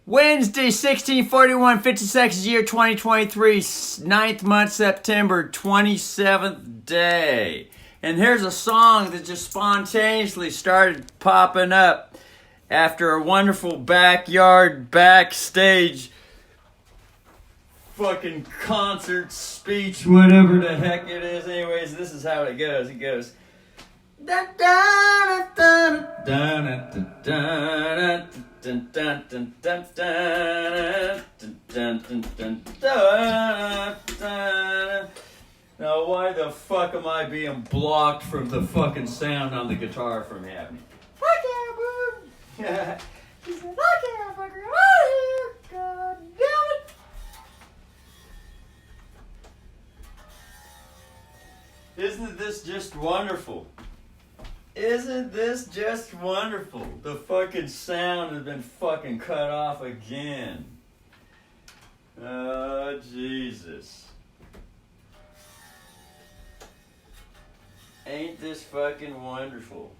Wednesday, 1641, 52nd year, 2023, 9th month, September, 27th day. And here's a song that just spontaneously started popping up after a wonderful backyard, backstage, fucking concert, speech, whatever the heck it is. Anyways, this is how it goes. It goes... Now, why the fuck am I being blocked from the fucking sound on the guitar from happening? Fuck yeah, boo! She said, fuck yeah, fucker! Oh, God damn it! Isn't this just wonderful? Isn't this just wonderful? The fucking sound has been fucking cut off again. Oh, Jesus. Ain't this fucking wonderful?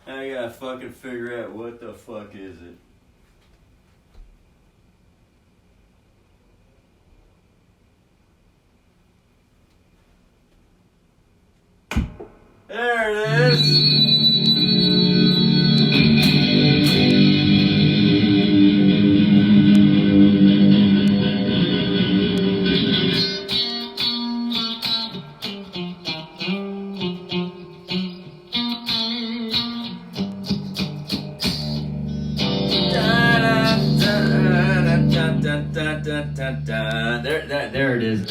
I gotta fucking figure out what the fuck is it. There it is. There it is.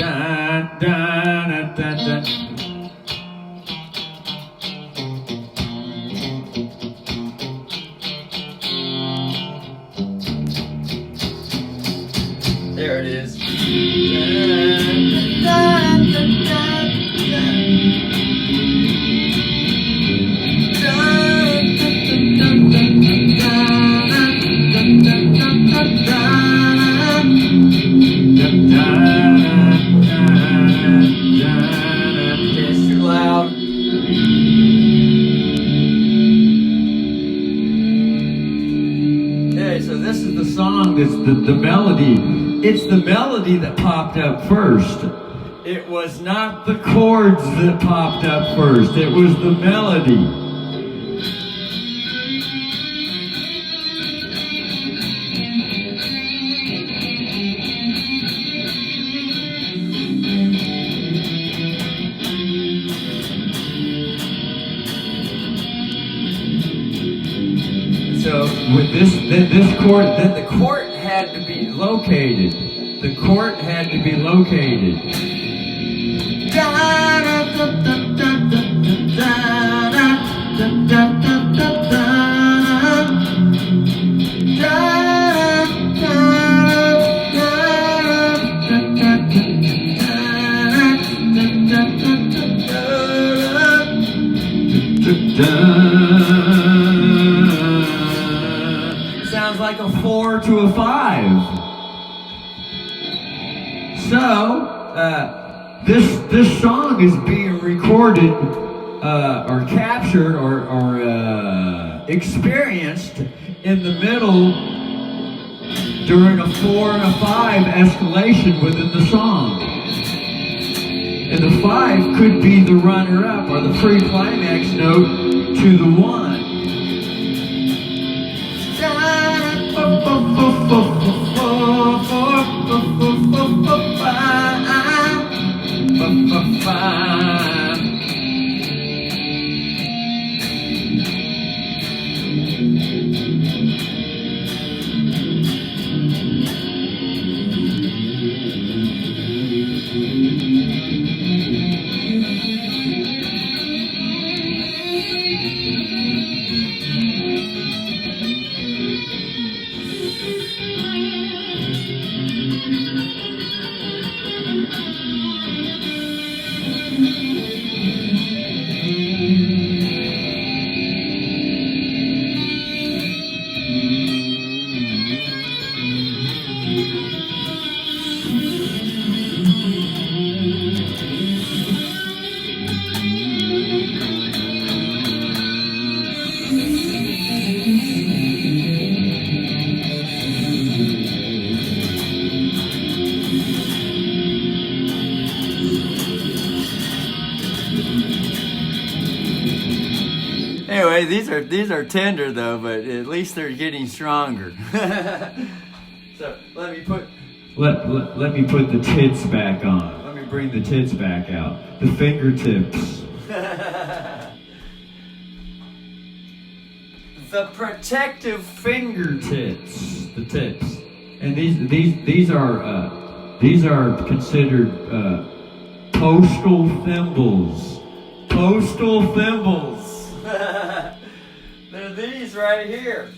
There it is. It's too loud. Okay, so this is the song. It's the melody. It's the melody that popped up first. It was not the chords that popped up first. It was the melody. So with this chord, then the court had to be located. The court had to be located. Sounds like a 4 to a 5. So, this song is being recorded or captured or experienced in the middle during a 4 and a 5 escalation within the song. And the 5 could be the runner-up or the pre-climax note to the 1. anyway, these are tender though, but at least they're getting stronger. So let me put the tits back on. Let me bring the tits back out. The fingertips. The protective fingertips. The tips. And these are considered postal thimbles. Postal thimbles. They're these right here.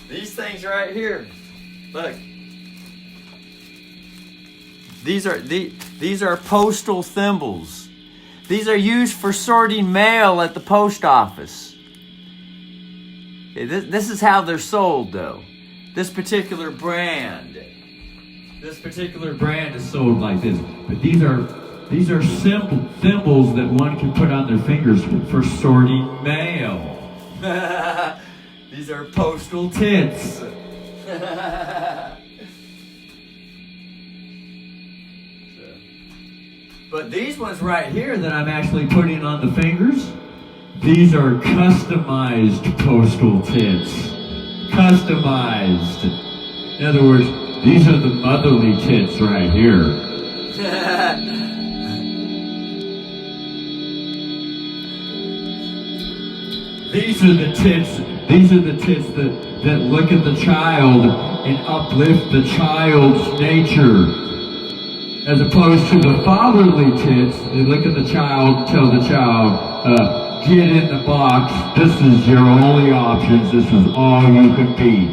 These things right here. Look. These are postal thimbles. These are used for sorting mail at the post office. This is how they're sold, though. This particular brand is sold like this. But these are thimbles that one can put on their fingers for sorting mail. These are postal tits. But these ones right here that I'm actually putting on the fingers, these are customized postal tits. Customized. In other words, these are the motherly tits right here. These are the tits that look at the child and uplift the child's nature. As opposed to the fatherly tits, they look at the child, tell the child, get in the box, this is your only options, this is all you can be.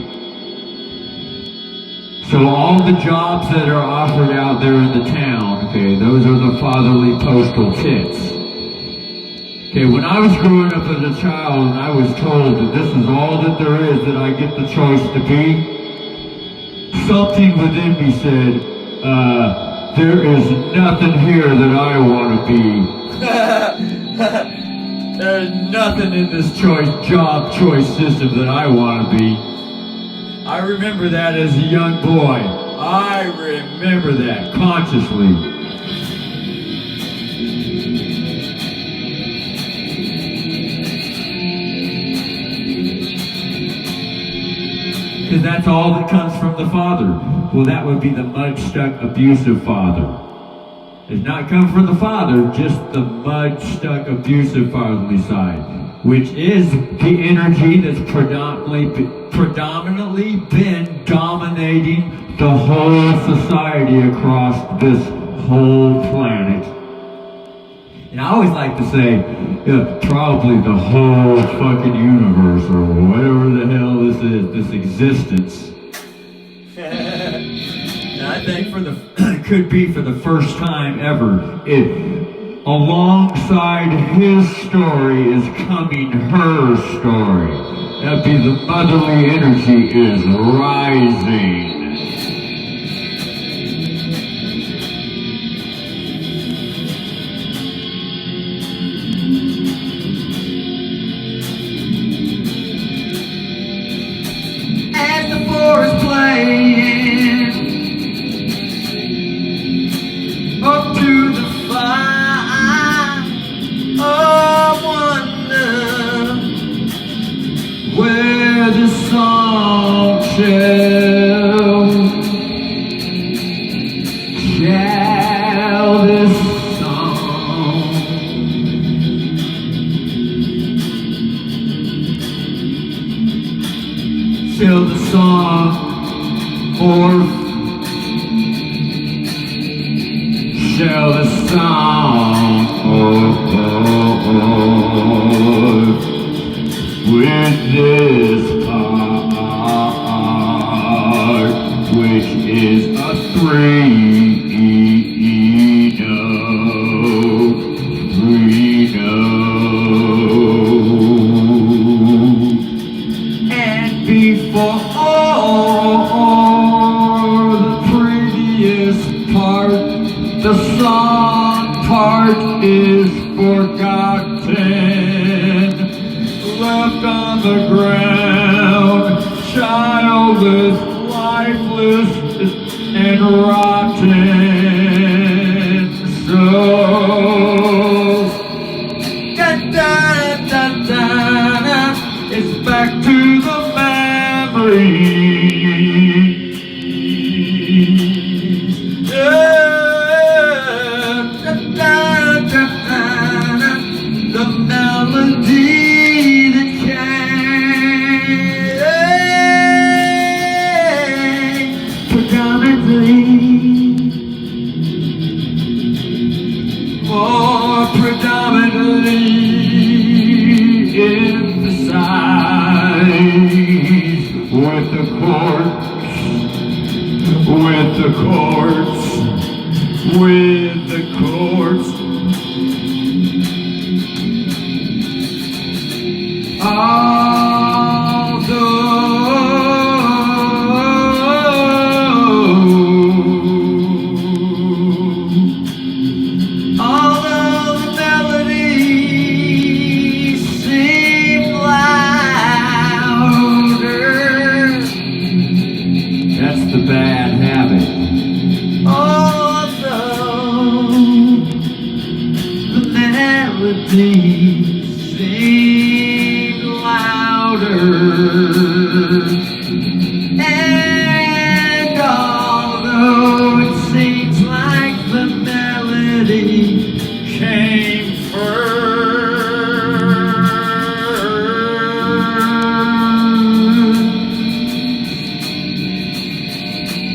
So all the jobs that are offered out there in the town, okay, those are the fatherly postal tits. Okay, when I was growing up as a child and I was told that this is all that there is, that I get the choice to be, something within me said, there is nothing here that I want to be. There's nothing in this job choice system that I want to be. I remember that as a young boy. I remember that consciously. Because that's all that comes from the father. Well, that would be the mud-stuck, abusive father. It's not come from the father, just the mud-stuck, abusive fatherly side, which is the energy that's predominantly been dominating the whole society across this whole planet. And I always like to say, probably the whole fucking universe, or whatever the hell this is, this existence. And I think could be for the first time ever, alongside his story is coming her story. That'd be the motherly energy is rising. Up to the fire of wonder, where the song shall this song shall the song morph. Shall the song with this part, which is a 3 note, and before the previous part, the song part is forgotten, left on the ground, childless, lifeless, and rotten. So, da da da da back to the memories. The melody that came predominantly, more predominantly emphasized with the chords, with the chords, with the chords. Although the melody seemed louder, that's the bad habit. Although the melody seemed louder, and although it seems like the melody came first,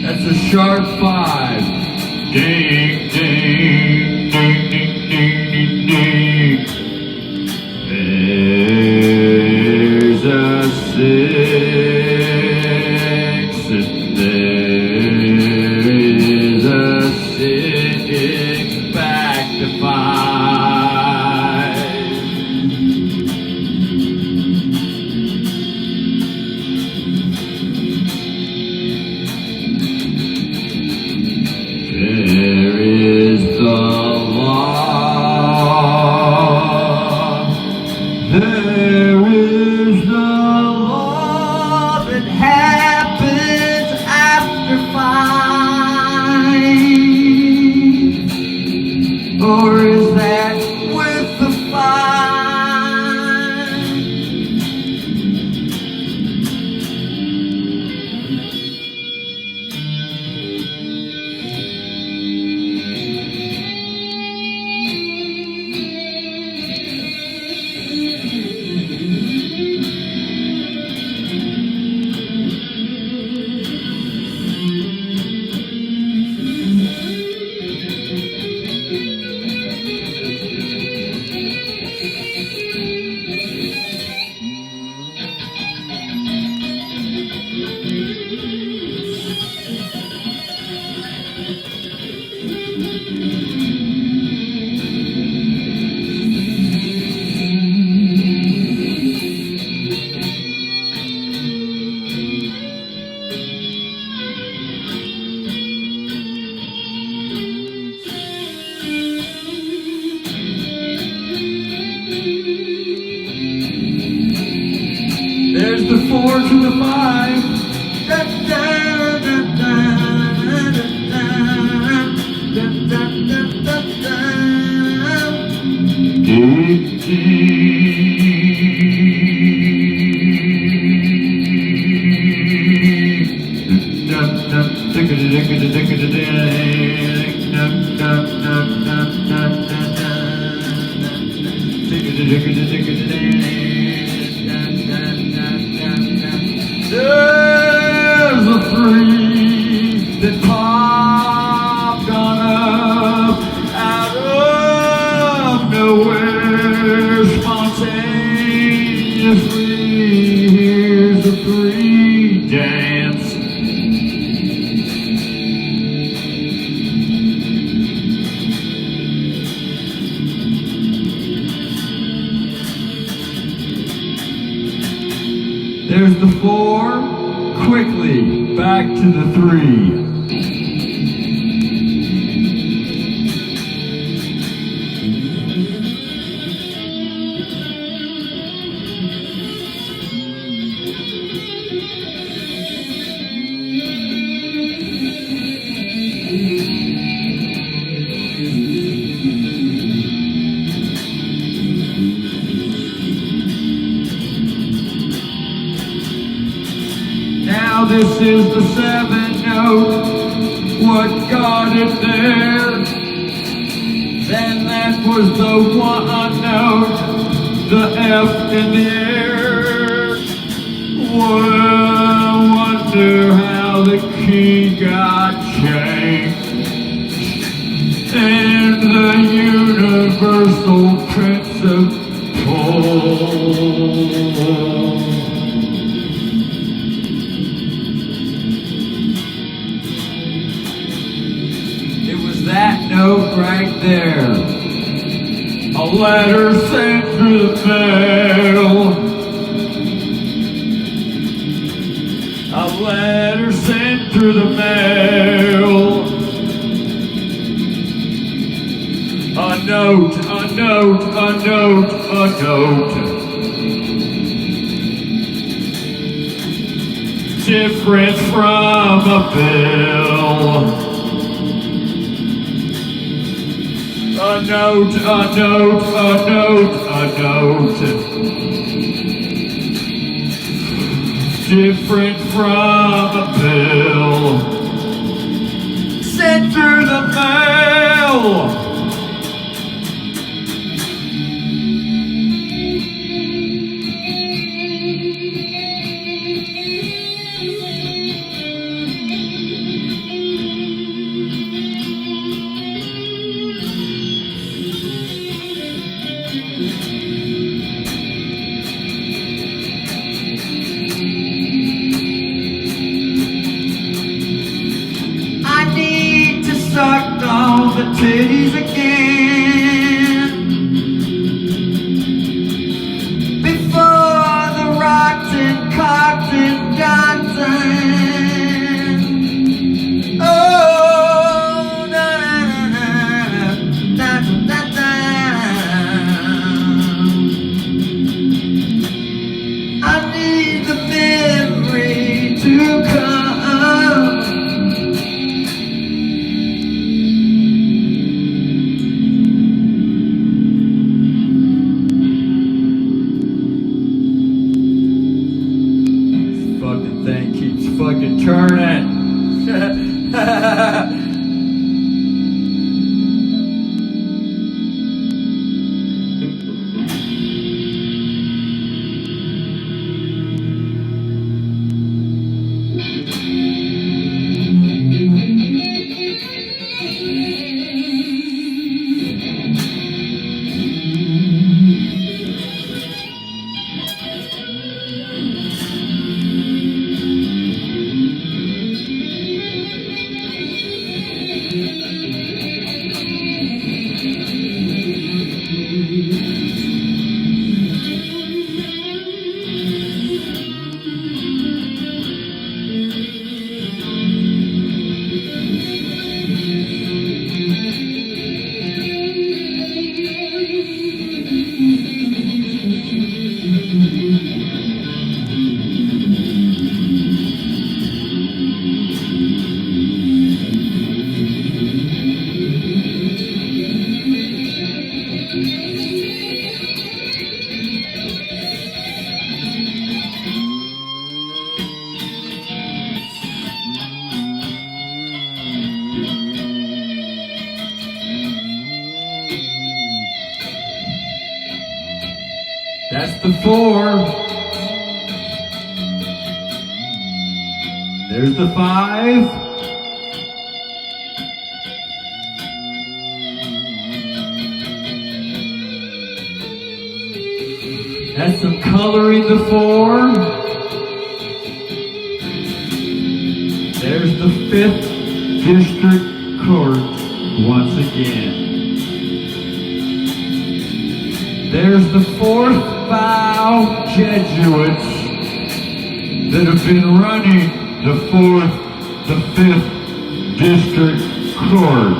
that's a sharp 5. Ding, ding, ding, ding, ding, ding, ding. There's a 6, there's a 6 back to 5. There is the law. There is the law that happens after 5. Or is that with the 5? There's the 4 to the 5. Da, da, da, da, da, da, da, da, da, da. There's a 3 that popped on up out of nowhere spontaneously. Here's a 3 dance. There's the 4, quickly, back to the 3. this is the 7 note. What got it there? Then that was the 1 note, the F in the air. Well, I wonder how the key got changed in the universal principle. That note right there. A letter sent through the mail. A letter sent through the mail. A note, a note, a note, a note. Different from a bill. A note, a note, a note, a note. Different from a bill. Sent through the mail. Sucked on the titties again before the rotten cotton Johnson. Oh, na na na na na na. I need the memory to come. Thing keeps fucking turning. That's the 4. There's the 5. That's some coloring the 4. There's the 5th District Court once again. There's the 4th vow Jesuits that have been running the 4th, the 5th District Court.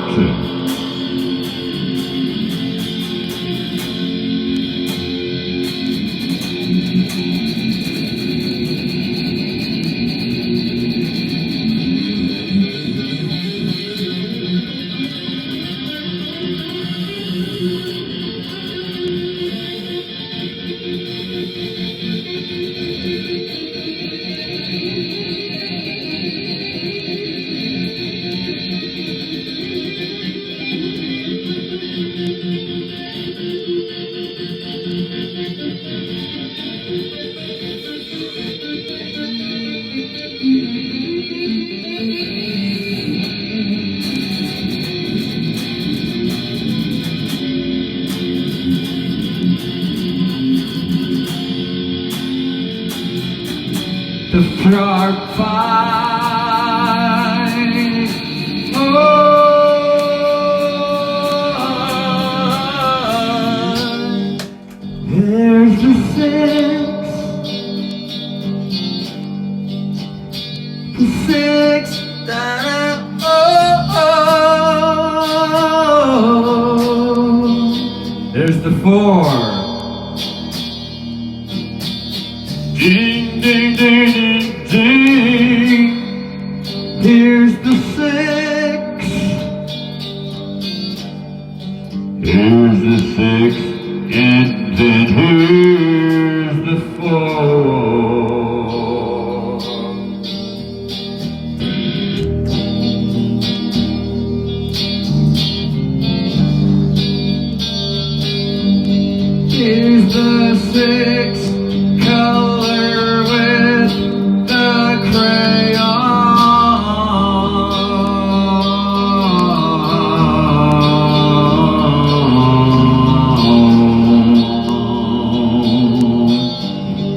the frog fight. Oh, there's the six. The six that there's the four. Ding, ding, ding, ding, ding. Here's the six. Here's the six. And then here's the four. Here's the six color with the crayon.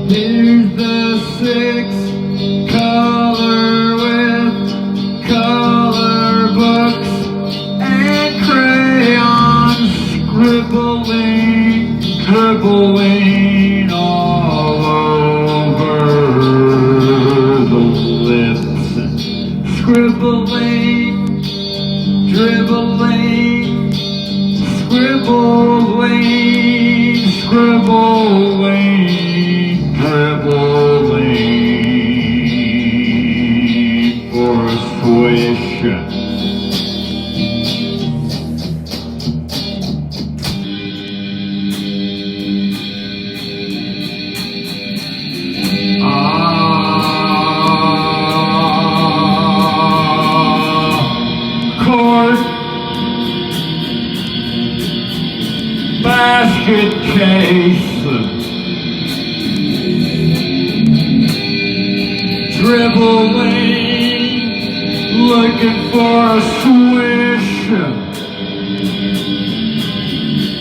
Here's the six color with color books and crayons scribbling. Dribbling all over the lips, scribbling, dribbling, scribbling, scribbling, dribbling for a swish. Basket case, dribbling, looking for a swish,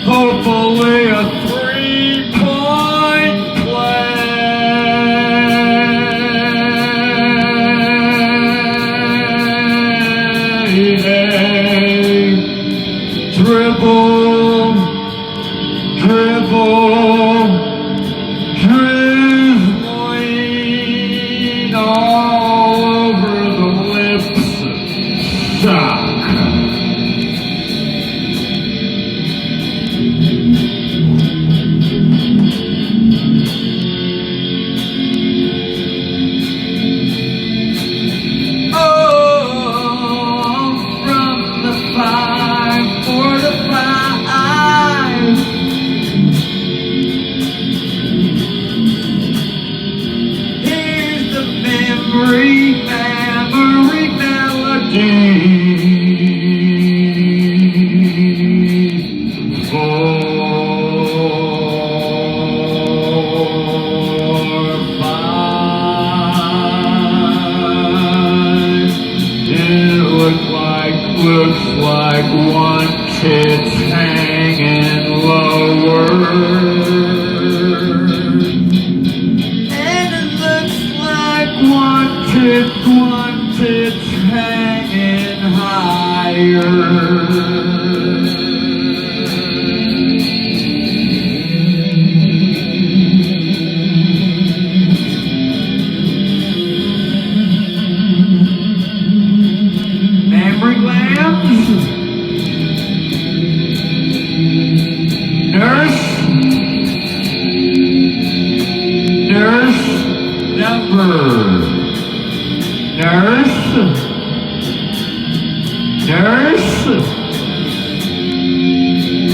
hopefully a 3-point play. Dribble, dribble, drizzling all over the lips. Shock. Maverick melody. 4, 5. It looks like one tit's hanging lower. One tit's hanging higher. Memory lamps. Nurse number. Nurse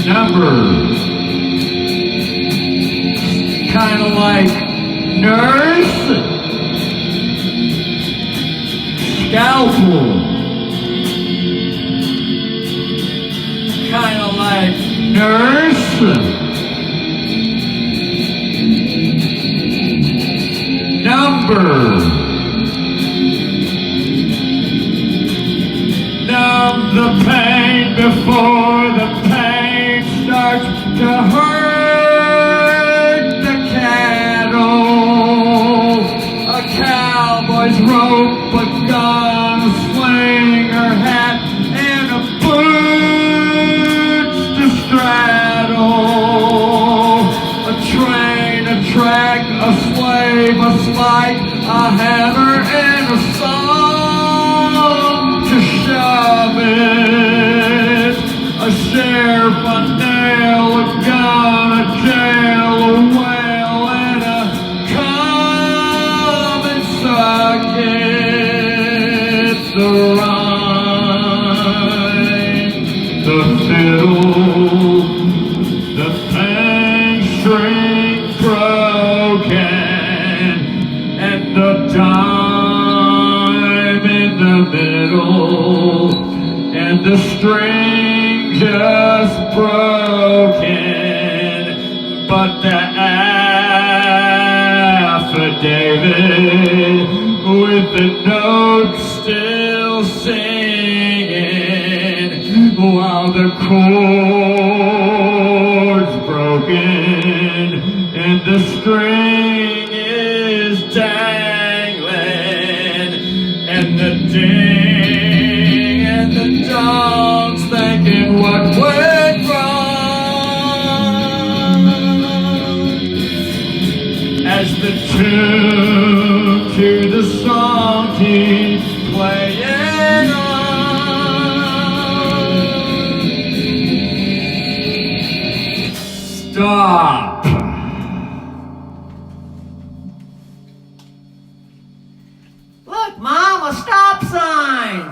number. Kind of like nurse scalpel. Kind of like nurse number. Numb the pain before the pain starts to hurt the cattle. A cow like a slave, a spike, a hammer and a song to shove it. A sheriff, a nail, a gun, a jail, a whale, and a come and suck it. The rhyme, the fiddle, the pan string broken, and the dime in the middle, and the string just broken, but the affidavit with the notes still singing while the chord's broken and the string is dangling and the ding and the dong's thinking what went wrong as the tune to the song keeps playing on. Stop. Look, Mom, a stop sign.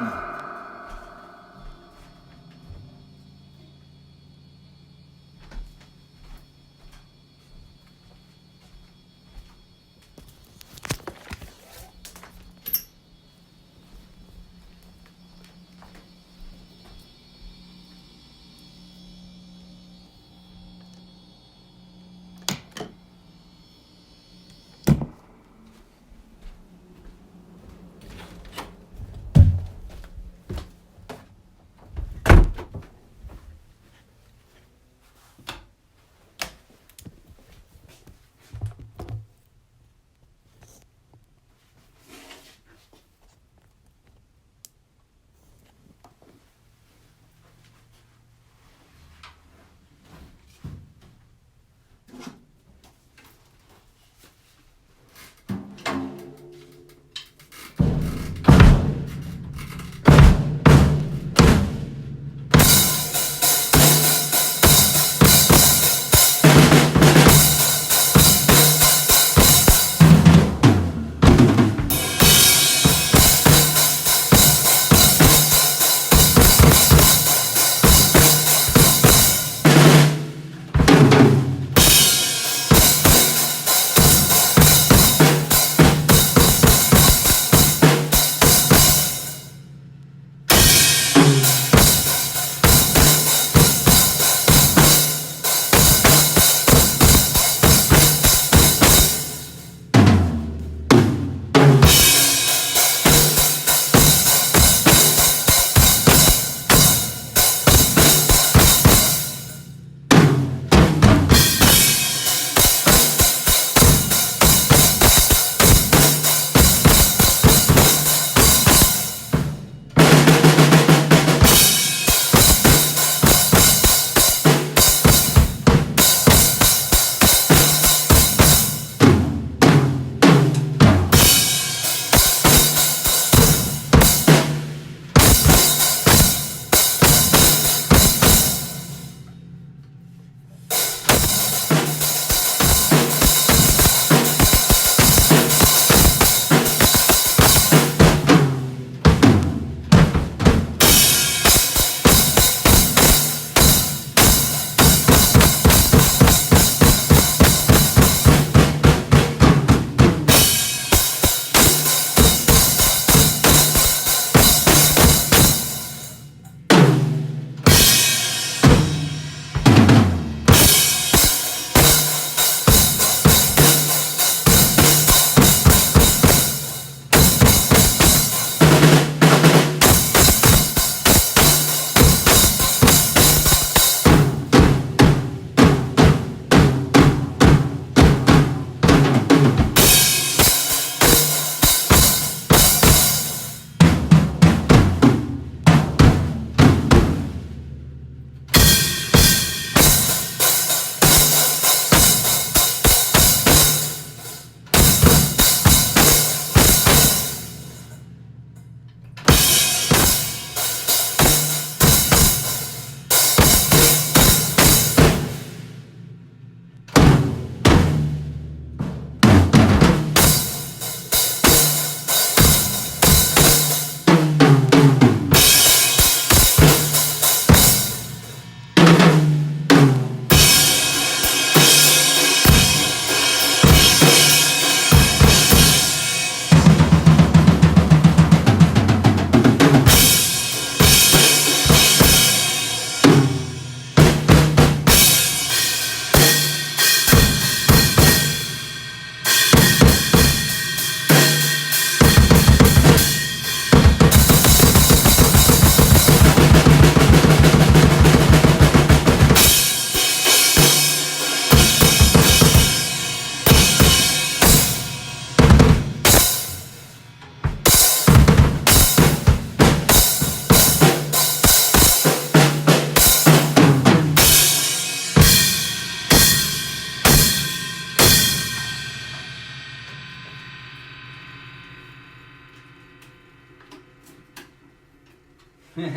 Yeah.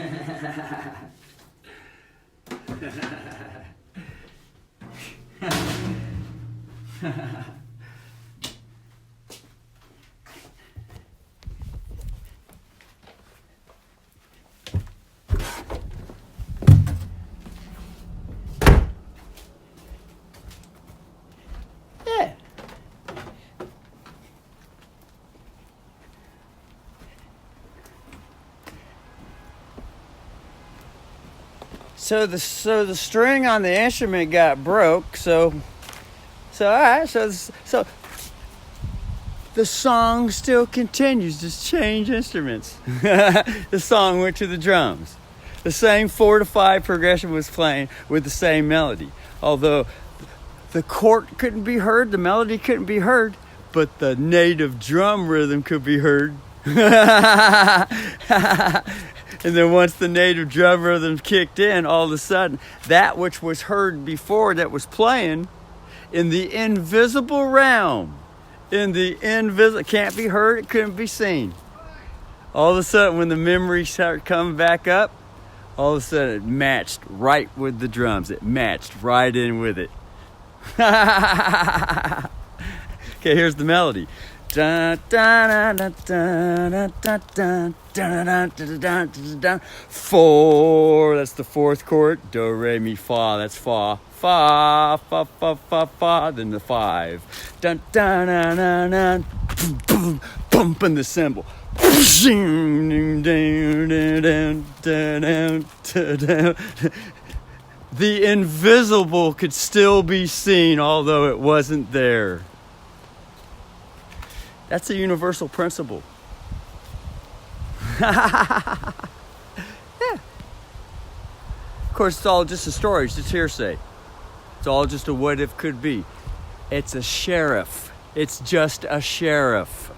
So the string on the instrument got broke. So all right. So the song still continues. Just change instruments. The song went to the drums. The same 4/5 progression was playing with the same melody. Although the chord couldn't be heard, the melody couldn't be heard, but the native drum rhythm could be heard. And then once the native drum rhythm kicked in, all of a sudden, that which was heard before that was playing in the invisible realm, can't be heard, it couldn't be seen. All of a sudden, when the memories started coming back up, all of a sudden it matched right with the drums. It matched right in with it. Okay, here's the melody. Dun, dun, dun, dun, dun, dun, dun, dun, dun, dun, dun, dun. 4, that's the 4th chord. Do, re, mi, fa, that's fa. Fa, fa, fa, fa, fa, then the 5. Dun, dun, dun, dun, dun. Boom, boom, boom, and the cymbal. The invisible could still be seen, although it wasn't there. That's a universal principle. Yeah. Of course, it's all just a story. It's just hearsay. It's all just a what if could be. It's a sheriff. It's just a sheriff.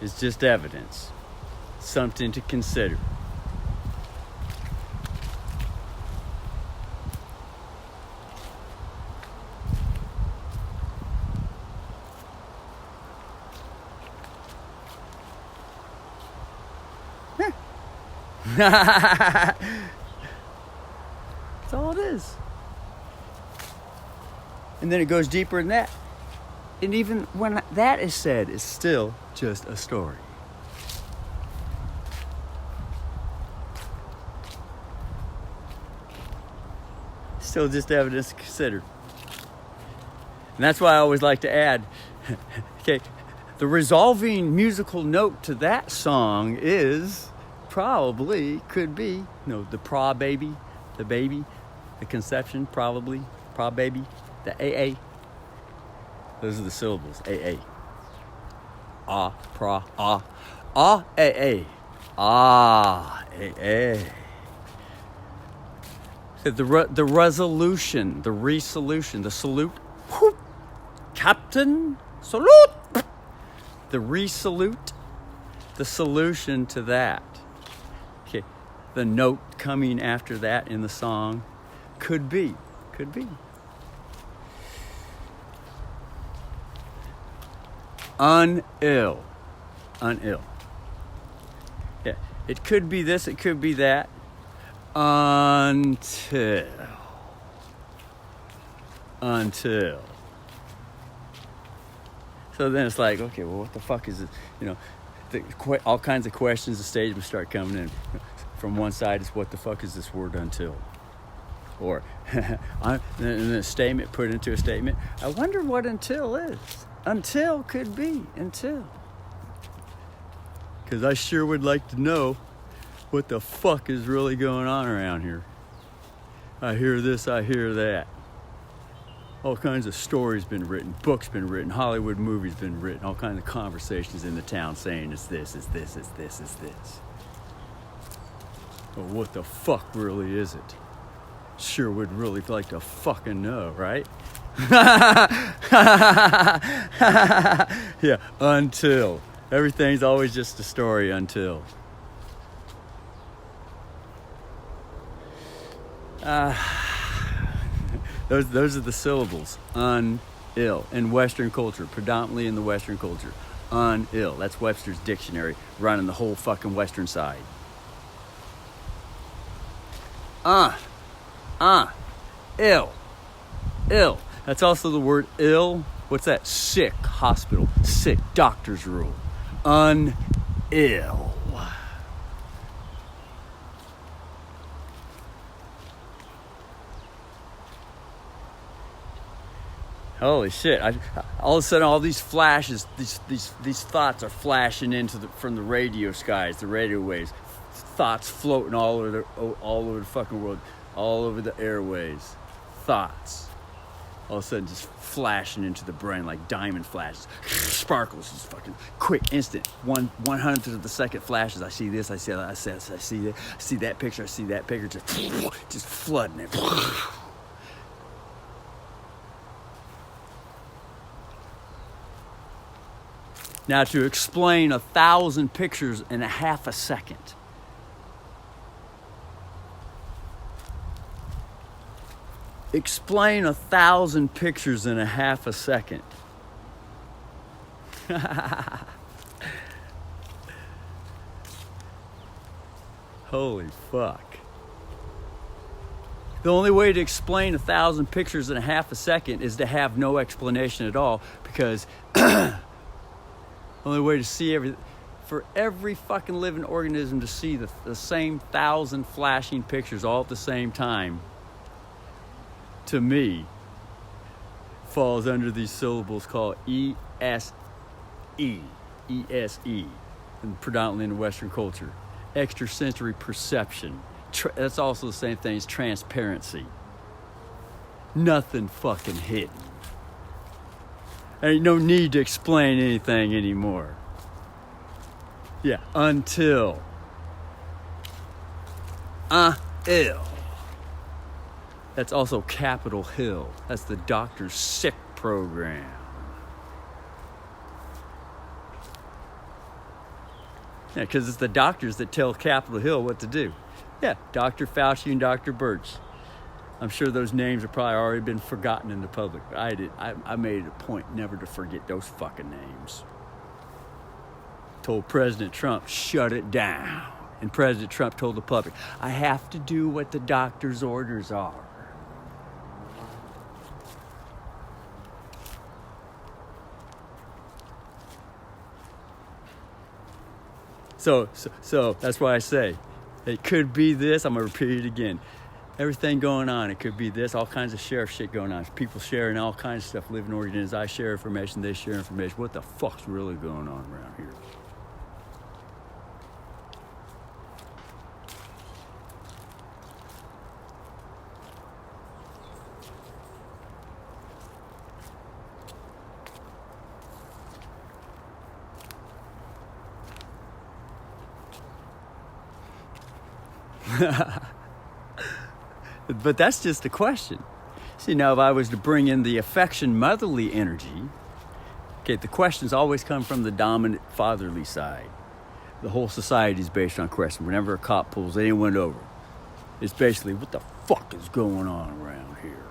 It's just evidence. Something to consider. That's all it is. And then it goes deeper than that. And even when that is said, it's still just a story. Still just evidence to consider. And that's why I always like to add, okay, the resolving musical note to that song is probably, could be, the baby, the conception, probably, baby, the AA. Those are the syllables, AA. Ah, AA. Ah, AA. The resolution, the resolution, the salute. Whoop, Captain, salute. The resolute, the solution to that. Okay, the note coming after that in the song could be. Unill. Yeah, it could be this, it could be that. Until. So then it's like, okay, well, what the fuck is it? All kinds of questions the stage will start coming in. From one side, it's what the fuck is this word until? Or, in a statement, put into a statement, I wonder what until is. Until could be, until. Because I sure would like to know what the fuck is really going on around here. I hear this, I hear that. All kinds of stories been written, books been written, Hollywood movies been written, all kinds of conversations in the town saying it's this, it's this, it's this, it's this. But what the fuck really is it? Sure would really like to fucking know, right? Yeah, until. Everything's always just a story until. Those are the syllables. Unill. In Western culture, predominantly in the Western culture. Unill. That's Webster's dictionary running the whole fucking Western side. Ill. Ill. That's also the word ill. What's that? Sick. Hospital. Sick. Doctor's rule. Ill. Holy shit! All of a sudden, all these flashes, these thoughts are flashing from the radio skies, the radio waves. Thoughts floating all over the fucking world, all over the airways. Thoughts, all of a sudden, just flashing into the brain like diamond flashes, sparkles, just fucking quick, instant, 1/100th of the second flashes. I see this, I see that, I see that, I see that picture, I see that picture, just flooding it. Now, to explain 1,000 pictures in a half a second. Explain 1,000 pictures in a half a second. Holy fuck. The only way to explain 1,000 pictures in a half a second is to have no explanation at all, because the only way to see for every fucking living organism to see the same 1,000 flashing pictures all at the same time, to me, falls under these syllables called ESE, and predominantly in Western culture. Extrasensory perception. That's also the same thing as transparency. Nothing fucking hidden. There ain't no need to explain anything anymore. Yeah, until. Ill. That's also Capitol Hill. That's the doctor's sick program. Yeah, because it's the doctors that tell Capitol Hill what to do. Yeah, Dr. Fauci and Dr. Birch. I'm sure those names have probably already been forgotten in the public. I made it a point never to forget those fucking names. Told President Trump, shut it down. And President Trump told the public, I have to do what the doctor's orders are. So that's why I say, it could be this. I'm going to repeat it again. Everything going on, it could be this, all kinds of sheriff shit going on. People sharing all kinds of stuff, living organisms. I share information, they share information. What the fuck's really going on around here? But that's just a question. See, now if I was to bring in the affection, motherly energy, okay, the questions always come from the dominant fatherly side. The whole society is based on questions. Whenever a cop pulls anyone over, it's basically, what the fuck is going on around here?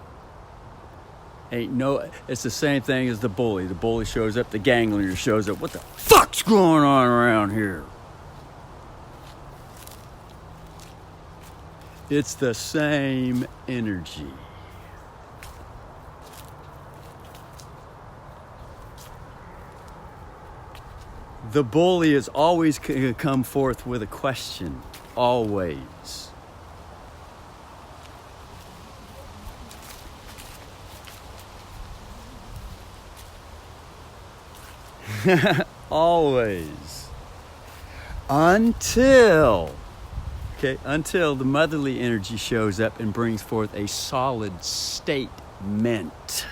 It's the same thing as the bully. The bully shows up, the gang leader shows up. What the fuck's going on around here? It's the same energy. The bully is always going to come forth with a question. Always. Always. Until the motherly energy shows up and brings forth a solid statement.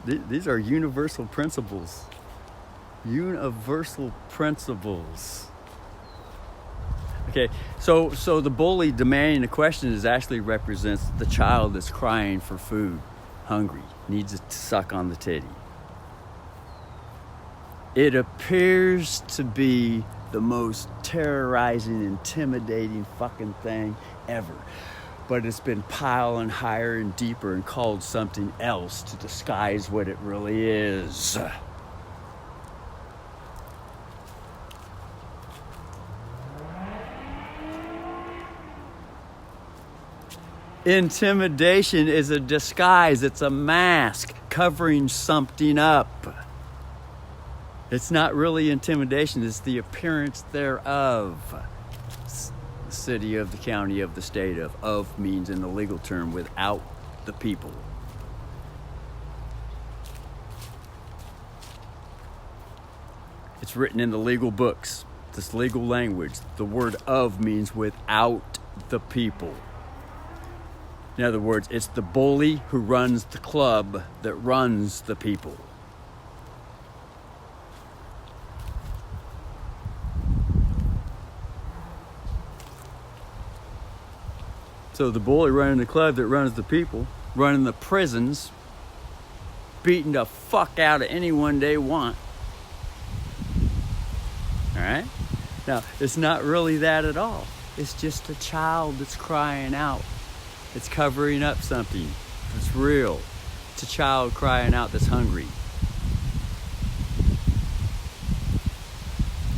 These are universal principles. Universal principles. Okay, so the bully demanding the question actually represents the child that's crying for food, hungry, needs to suck on the titty. It appears to be the most terrorizing, intimidating fucking thing ever. but it's been piling higher and deeper and called something else to disguise what it really is. Intimidation is a disguise. It's a mask covering something up. It's not really intimidation. It's the appearance thereof. The city of, the county of, the state of. Of means in the legal term without the people. It's written in the legal books. This legal language. The word of means without the people. In other words, it's the bully who runs the club that runs the people. So the bully running the club that runs the people, running the prisons, beating the fuck out of anyone they want. All right? Now, it's not really that at all. It's just a child that's crying out. It's covering up something. It's real. It's a child crying out that's hungry.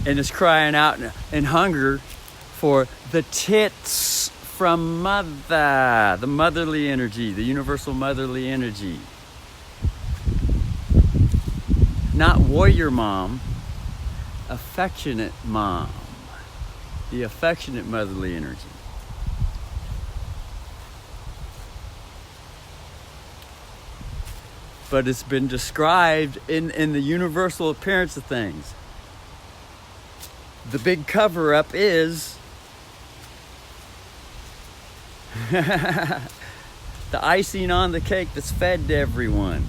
And it's crying out in hunger for the tits from mother. The motherly energy, the universal motherly energy. Not warrior mom, affectionate mom. The affectionate motherly energy. But it's been described in the universal appearance of things. The big cover-up is the icing on the cake that's fed to everyone.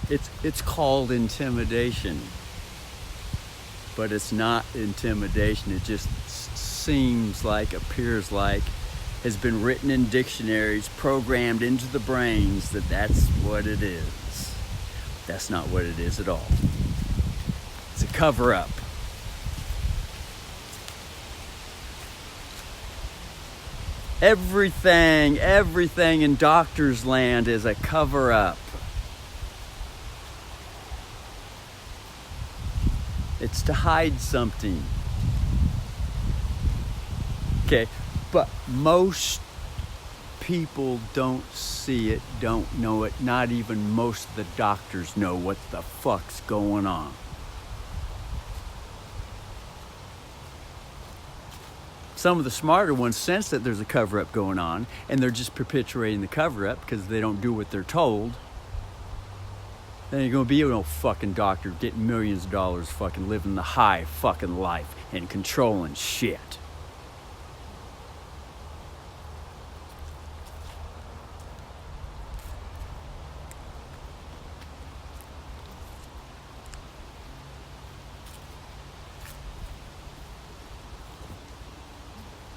It's called intimidation. But it's not intimidation. It just seems like, appears like, has been written in dictionaries, programmed into the brains that's what it is. That's not what it is at all. It's a cover-up. Everything in doctor's land is a cover-up. It's to hide something. Okay. But most people don't see it, don't know it. Not even most of the doctors know what the fuck's going on. Some of the smarter ones sense that there's a cover-up going on, and they're just perpetuating the cover-up because they don't do what they're told. Then you're going to be no fucking doctor getting millions of dollars, fucking living the high fucking life and controlling shit.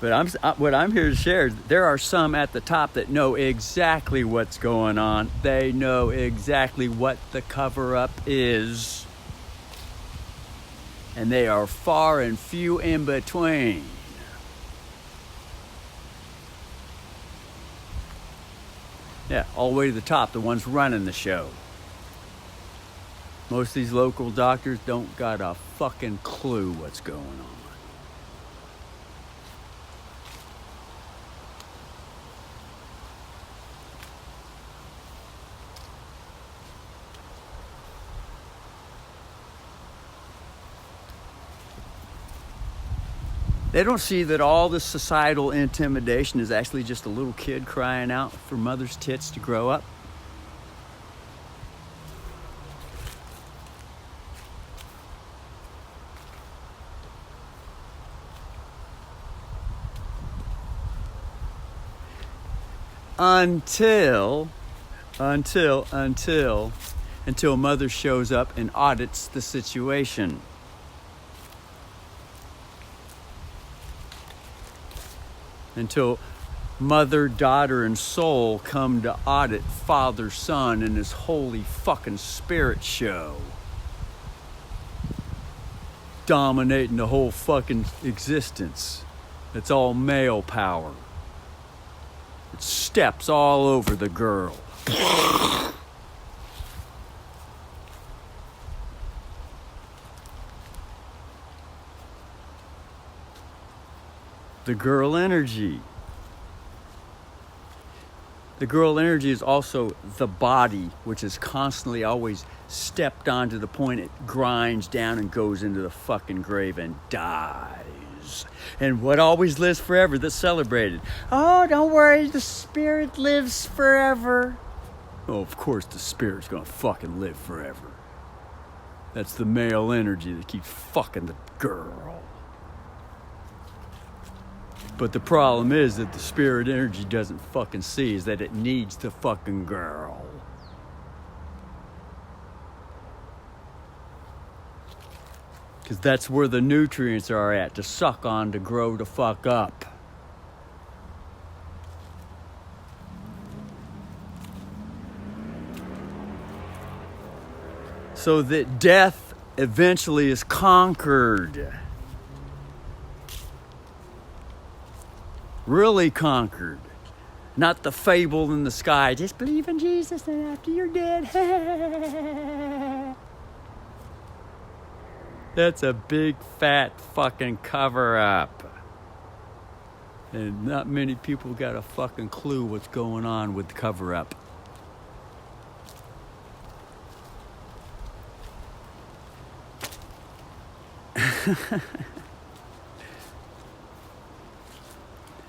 But what I'm here to share, there are some at the top that know exactly what's going on. They know exactly what the cover-up is. And they are far and few in between. Yeah, all the way to the top, the ones running the show. Most of these local doctors don't got a fucking clue what's going on. They don't see that all this societal intimidation is actually just a little kid crying out for mother's tits to grow up. Until mother shows up and audits the situation. Until mother, daughter, and soul come to audit father, son, and his holy fucking spirit show. Dominating the whole fucking existence. It's all male power. It steps all over the girl. The girl energy. The girl energy is also the body, which is constantly always stepped on to the point it grinds down and goes into the fucking grave and dies. And what always lives forever that's celebrated. Oh, don't worry, the spirit lives forever. Oh, of course the spirit's gonna fucking live forever. That's the male energy that keeps fucking the girl. But the problem is that the spirit energy doesn't fucking see is that it needs the fucking girl. Because that's where the nutrients are at, to suck on, to grow the fuck up. So that death eventually is conquered. Really conquered. Not the fable in the sky. Just believe in Jesus and after you're dead. That's a big fat fucking cover up. And not many people got a fucking clue what's going on with the cover up.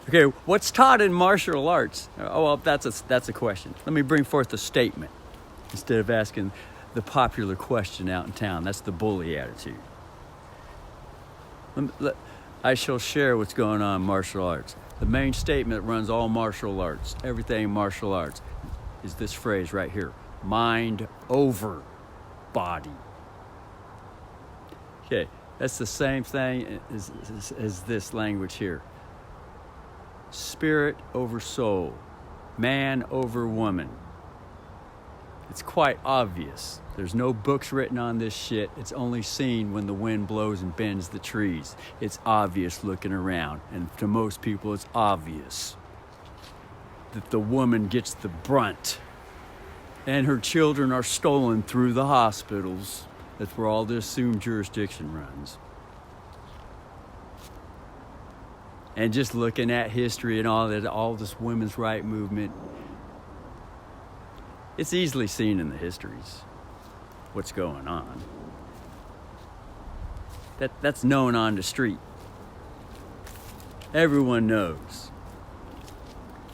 Okay, what's taught in martial arts? Oh, well, that's a question. Let me bring forth a statement instead of asking the popular question out in town. That's the bully attitude. I shall share what's going on in martial arts. The main statement that runs all martial arts, everything martial arts, is this phrase right here. Mind over body. Okay, that's the same thing as this language here. Spirit over soul, man over woman. It's quite obvious. There's no books written on this shit. It's only seen when the wind blows and bends the trees. It's obvious looking around, and to most people it's obvious that the woman gets the brunt and her children are stolen through the hospitals. That's where all the assumed jurisdiction runs. And just looking at history and all that, all this women's rights movement, it's easily seen in the histories what's going on. That's known on the street. Everyone knows.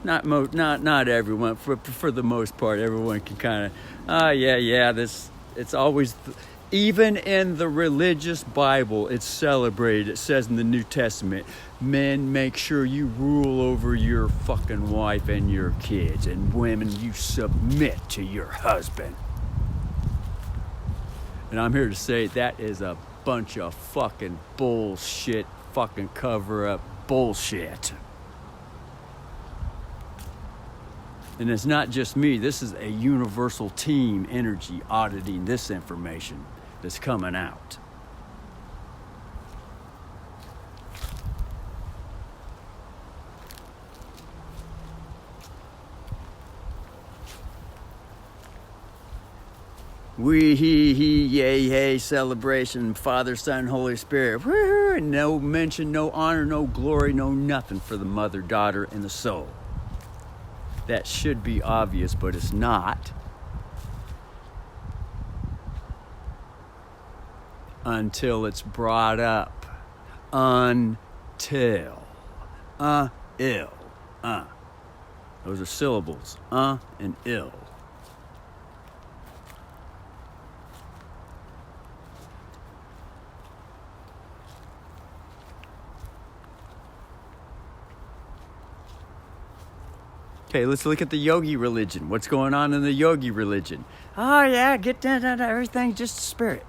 Not everyone, for the most part, everyone can kind of, it's always. Even in the religious Bible, it's celebrated. It says in the New Testament, men, make sure you rule over your fucking wife and your kids. And women, you submit to your husband. And I'm here to say that is a bunch of fucking bullshit, fucking cover-up bullshit. And it's not just me. This is a universal team energy auditing this information that's coming out. We, he, yay, hey, celebration, Father, Son, Holy Spirit. Woo-hoo, and no mention, no honor, no glory, no nothing for the mother, daughter, and the soul. That should be obvious, but it's not. Until it's brought up. Until. Ill. Those are syllables. And ill. Okay, let's look at the yogi religion. What's going on in the yogi religion? Oh yeah, get down, everything's just spirit.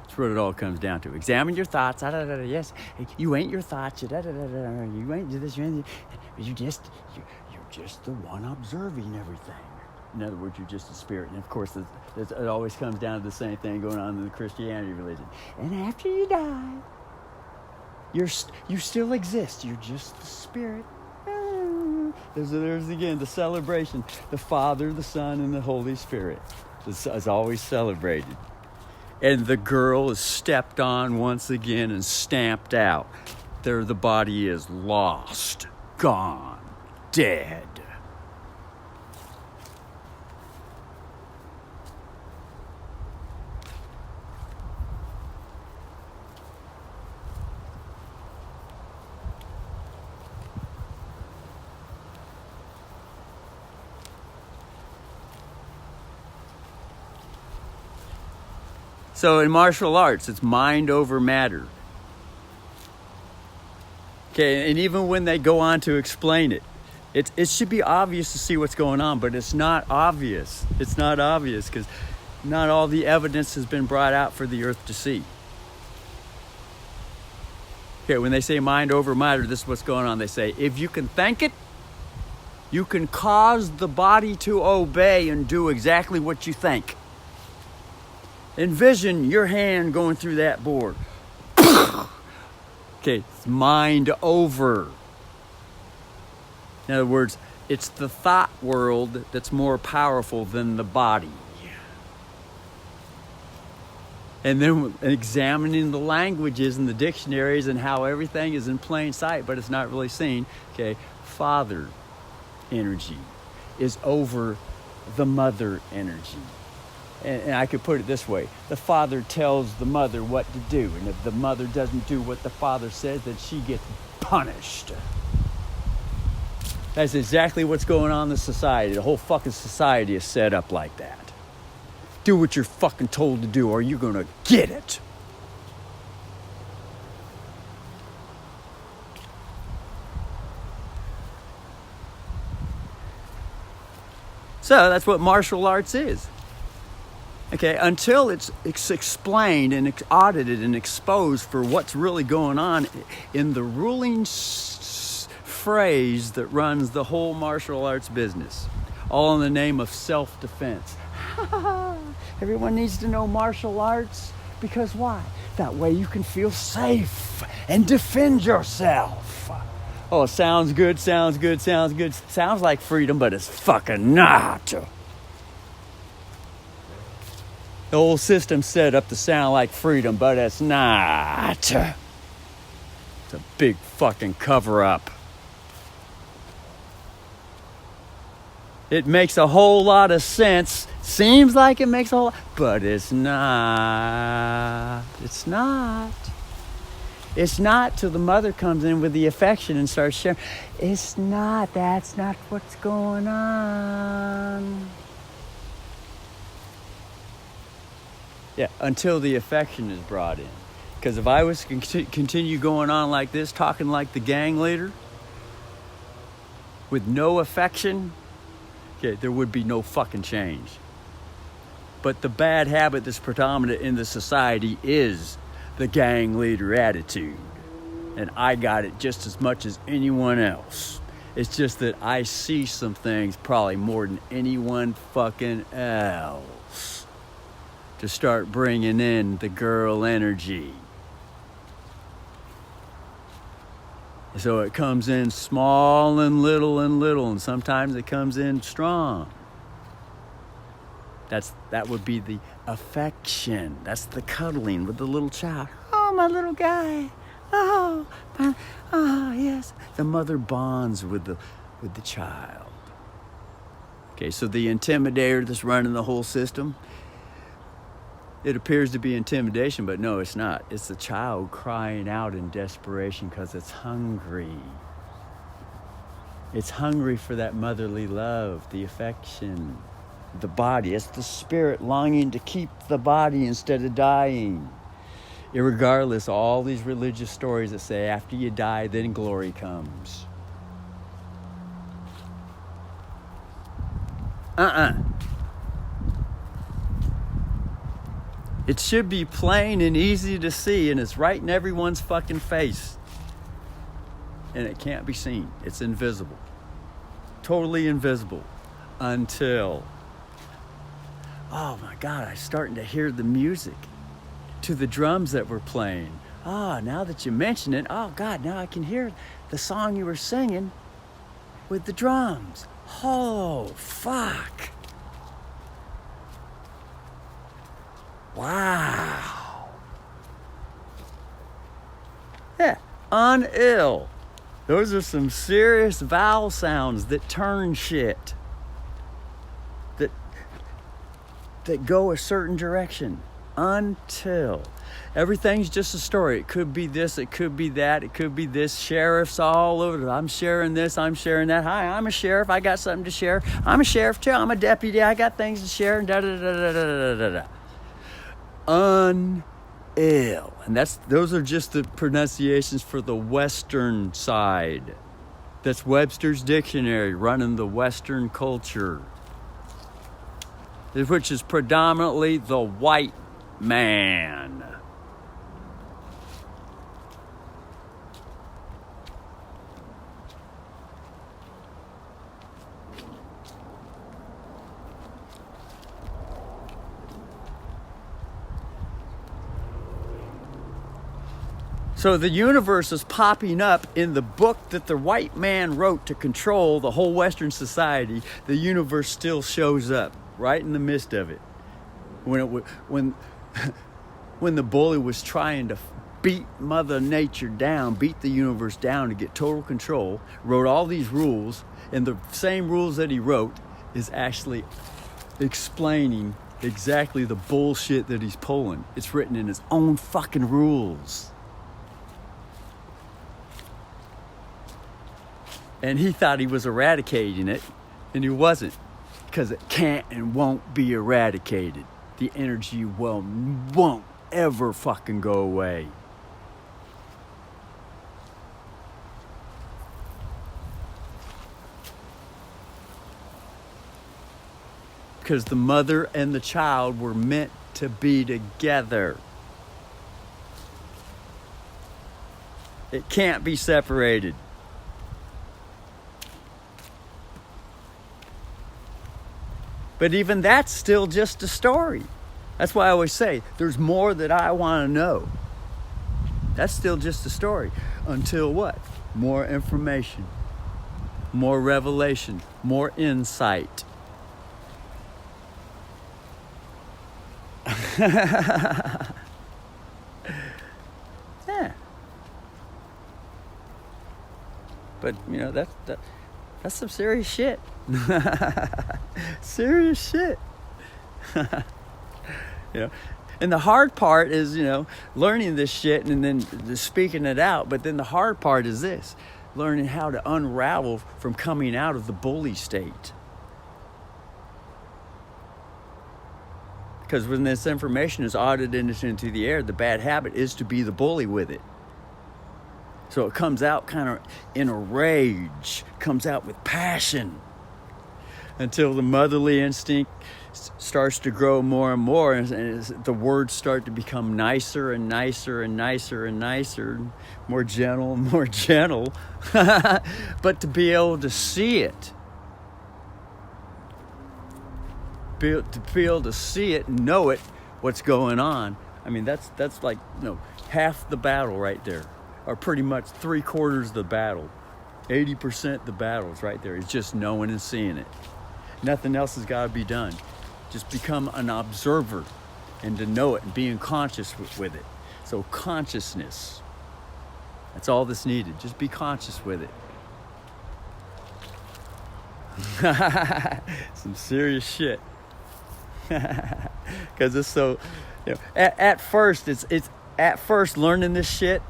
That's what it all comes down to. Examine your thoughts. Yes, you ain't your thoughts. You ain't this. You're just the one observing everything. In other words, you're just a spirit. And of course, it always comes down to the same thing going on in the Christianity religion. And after you die, You still exist. You're just the spirit. There's again the celebration. The Father, the Son, and the Holy Spirit is always celebrated. And the girl is stepped on once again and stamped out. There the body is lost, gone, dead. So in martial arts, it's mind over matter. Okay, and even when they go on to explain it, it should be obvious to see what's going on, but it's not obvious. It's not obvious because not all the evidence has been brought out for the earth to see. Okay, when they say mind over matter, this is what's going on. They say, if you can think it, you can cause the body to obey and do exactly what you think. Envision your hand going through that board. Okay, it's mind over. In other words, it's the thought world that's more powerful than the body. And then examining the languages and the dictionaries and how everything is in plain sight, but it's not really seen. Okay, father energy is over the mother energy. And I could put it this way. The father tells the mother what to do. And if the mother doesn't do what the father says, then she gets punished. That's exactly what's going on in the society. The whole fucking society is set up like that. Do what you're fucking told to do or you're gonna get it. So that's what martial arts is. Okay, until it's explained and audited and exposed for what's really going on in the ruling phrase that runs the whole martial arts business, all in the name of self-defense. Everyone needs to know martial arts because why? That way you can feel safe and defend yourself. Oh, sounds good, sounds good, sounds good. Sounds like freedom, but it's fucking not. The whole system's set up to sound like freedom, but it's not. It's a big fucking cover-up. It makes a whole lot of sense. Seems like it makes a whole lot, but it's not. It's not. It's not till the mother comes in with the affection and starts sharing. It's not. That's not what's going on. Yeah, until the affection is brought in. Because if I was to continue going on like this, talking like the gang leader, with no affection, okay, there would be no fucking change. But the bad habit that's predominant in the society is the gang leader attitude. And I got it just as much as anyone else. It's just that I see some things probably more than anyone fucking else. To start bringing in the girl energy. So it comes in small and little, and sometimes it comes in strong. That would be the affection. That's the cuddling with the little child. Oh, my little guy. Oh, yes. The mother bonds with the child. Okay, so the intimidator that's running the whole system, it appears to be intimidation, but no, it's not. It's the child crying out in desperation because it's hungry. It's hungry for that motherly love, the affection, the body. It's the spirit longing to keep the body instead of dying. Irregardless of all these religious stories that say after you die, then glory comes. It should be plain and easy to see, and it's right in everyone's fucking face. And it can't be seen. It's invisible. Totally invisible. Until, oh my God, I'm starting to hear the music to the drums that we're playing. now that you mention it, oh God, now I can hear the song you were singing with the drums. Oh, fuck. Wow. Yeah, unill. Those are some serious vowel sounds that turn shit. That go a certain direction. Until. Everything's just a story. It could be this, it could be that, it could be this. Sheriff's all over. I'm sharing this, I'm sharing that. Hi, I'm a sheriff. I got something to share. I'm a sheriff too. I'm a deputy. I got things to share. Da da da da da da da. Unill. And those are just the pronunciations for the Western side. That's Webster's Dictionary running the Western culture, which is predominantly the white man. So the universe is popping up in the book that the white man wrote to control the whole Western society. The universe still shows up right in the midst of it. When the bully was trying to beat Mother Nature down, beat the universe down to get total control, wrote all these rules, and the same rules that he wrote is actually explaining exactly the bullshit that he's pulling. It's written in his own fucking rules. And he thought he was eradicating it, and he wasn't, because it can't and won't be eradicated. The energy won't ever fucking go away. Because the mother and the child were meant to be together. It can't be separated. But even that's still just a story. That's why I always say, there's more that I want to know. That's still just a story. Until what? More information, more revelation, more insight. Yeah. But, that's some serious shit. Serious shit. And the hard part is, learning this shit and then speaking it out. But then the hard part is this, learning how to unravel from coming out of the bully state. Because when this information is audited into the air, the bad habit is to be the bully with it. So it comes out kind of in a rage, comes out with passion, until the motherly instinct starts to grow more and more, and the words start to become nicer and nicer and nicer and nicer, more gentle and more gentle. But to be able to see it, to be able to see it and know it, what's going on, I mean, that's like, half the battle right there, or pretty much 3/4 of the battle. 80% the battle is right there. It's just knowing and seeing it. Nothing else has got to be done. Just become an observer and to know it and being conscious with it. So consciousness, that's all that's needed. Just be conscious with it. Some serious shit. Because it's so, at first, at first learning this shit,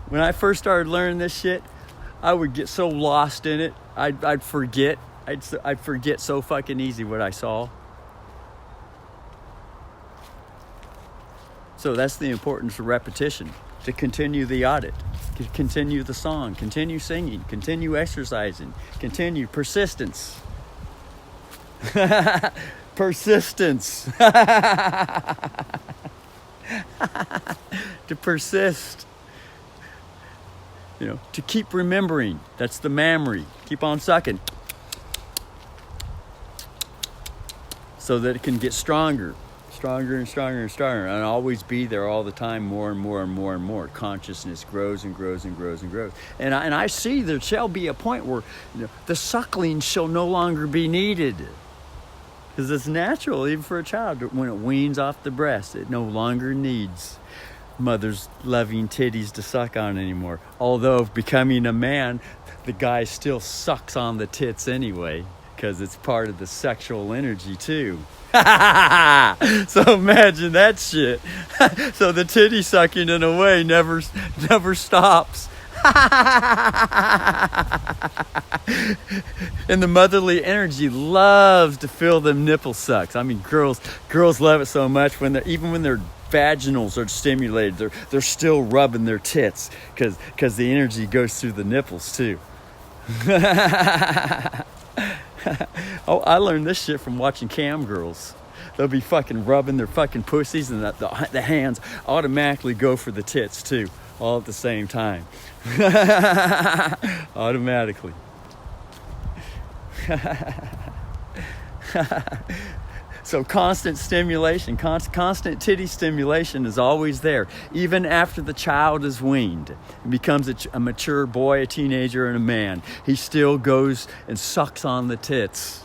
when I first started learning this shit, I would get so lost in it, I'd forget. I'd forget so fucking easy what I saw. So that's the importance of repetition, to continue the audit, to continue the song, continue singing, continue exercising, continue persistence. Persistence. To persist. To keep remembering. That's the memory. Keep on sucking. So that it can get stronger stronger and stronger and stronger, and always be there all the time, more and more and more and more. Consciousness grows and grows and grows and grows. And I see there shall be a point where the suckling shall no longer be needed. Because it's natural, even for a child, when it weans off the breast, it no longer needs mother's loving titties to suck on anymore. Although becoming a man, the guy still sucks on the tits anyway, because it's part of the sexual energy too. So imagine that shit. So the titty sucking in a way never stops. And the motherly energy loves to feel them nipple sucks. I mean, girls love it so much when their vaginals are stimulated, they're still rubbing their tits because the energy goes through the nipples too. Oh, I learned this shit from watching cam girls. They'll be fucking rubbing their fucking pussies, and the hands automatically go for the tits too, all at the same time. Automatically. So constant stimulation, constant titty stimulation is always there, even after the child is weaned and becomes a mature boy, a teenager, and a man. He still goes and sucks on the tits.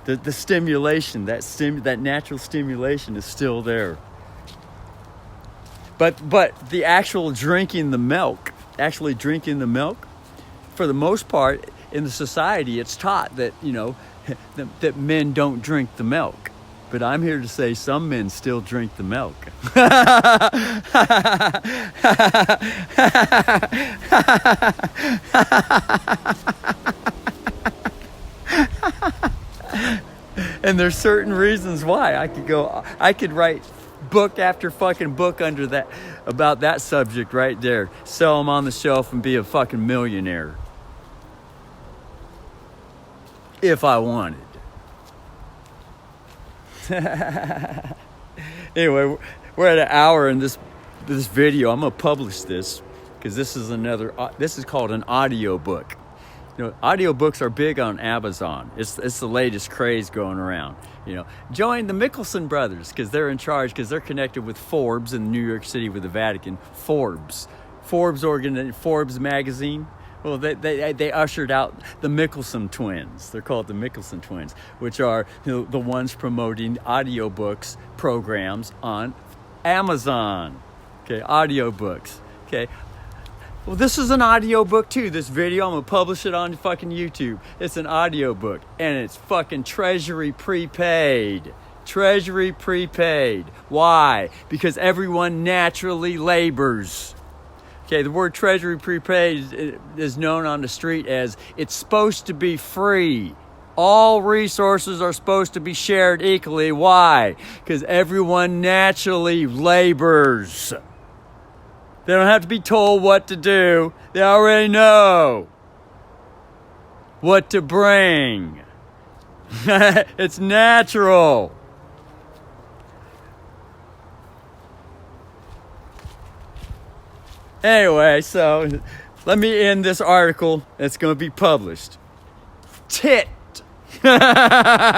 The stimulation, that natural stimulation is still there. But the actual drinking the milk, for the most part, in the society, it's taught that, that men don't drink the milk. But I'm here to say some men still drink the milk. And there's certain reasons why. I could write book after fucking book about that subject right there. Sell them on the shelf and be a fucking millionaire. If I wanted. Anyway, we're at an hour in this video. I'm gonna publish this because this is called an audio book. Audiobooks are big on Amazon. It's the latest craze going around. Join the Mickelson brothers because they're in charge, because they're connected with Forbes in New York City with the Vatican. Forbes magazine. Well, they ushered out the Mickelson twins. They're called the Mickelson twins, which are the ones promoting audiobooks programs on Amazon. Okay, audiobooks. Okay. Well, this is an audiobook too. This video, I'm going to publish it on fucking YouTube. It's an audiobook, and it's fucking Treasury prepaid. Treasury prepaid. Why? Because everyone naturally labors. Okay, the word Treasury prepaid is known on the street as it's supposed to be free. All resources are supposed to be shared equally. Why? Because everyone naturally labors. They don't have to be told what to do. They already know what to bring. It's natural. Anyway, so let me end this article. It's going to be published. Tit.